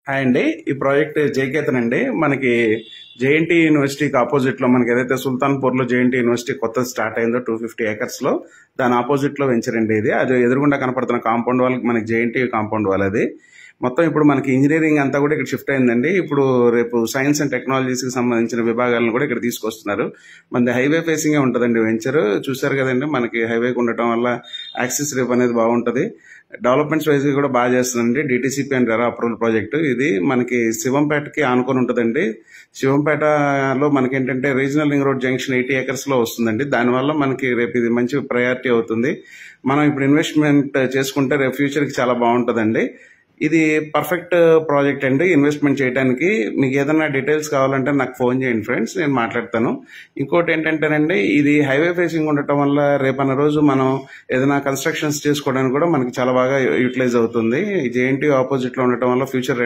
Hi అండి. ఈ project జేకేతన్ అండి. మనకి జేఎన్టీ యూనివర్సిటీకి ఆపోజిట్ లో మనకి ఏదైతే సుల్తాన్పూర్ లో జేఎన్టీ యూనివర్సిటీ కొత్త స్టార్ట్ అయిందో 250 ఏకర్స్ లో దాని ఆపోజిట్ లో వెంచర్ అండి ఇది. అది ఎదురుగుండా కనపడుతున్న కాంపౌండ్ వాళ్ళకి మనకి జేఎన్టీ కాంపౌండ్ వాళ్ళ అది. మొత్తం ఇప్పుడు మనకి ఇంజనీరింగ్ అంతా కూడా ఇక్కడ షిఫ్ట్ అయిందండి. ఇప్పుడు రేపు సైన్స్ అండ్ టెక్నాలజీస్ కి సంబంధించిన విభాగాలను కూడా ఇక్కడ తీసుకొస్తున్నారు. మనది హైవే ఫేసింగ్ ఉంటదండి వెంచర్. చూసారు కదండి, మనకి హైవే ఉండటం వల్ల యాక్సిస్ రేపు అనేది బాగుంటది. డెవలప్మెంట్స్ వైజ్ కూడా బాగా చేస్తుందండి. DTCP and RERA approval project ఇది. మనకి శివంపేటకి ఆనుకొని ఉంటుందండి. శివంపేటలో మనకి ఏంటంటే regional ring road junction 80 acres లో వస్తుందండి. దానివల్ల మనకి రేపు ఇది మంచి ప్రయారిటీ అవుతుంది. మనం ఇప్పుడు ఇన్వెస్ట్మెంట్ చేసుకుంటే రేపు ఫ్యూచర్ కి చాలా బాగుంటుందండి. ఇది పర్ఫెక్ట్ ప్రాజెక్ట్ అండి ఇన్వెస్ట్మెంట్ చేయడానికి. మీకు ఏదైనా డీటెయిల్స్ కావాలంటే నాకు ఫోన్ చేయండి ఫ్రెండ్స్, నేను మాట్లాడతాను. ఇంకోటి ఏంటంటేనండి, ఇది హైవే ఫేసింగ్ ఉండటం వల్ల రేపన్న రోజు మనం ఏదైనా కన్స్ట్రక్షన్స్ చేసుకోవడానికి కూడా మనకి చాలా బాగా యూటిలైజ్ అవుతుంది. జేఎన్టీ ఆపోజిట్ లో ఉండటం వల్ల ఫ్యూచర్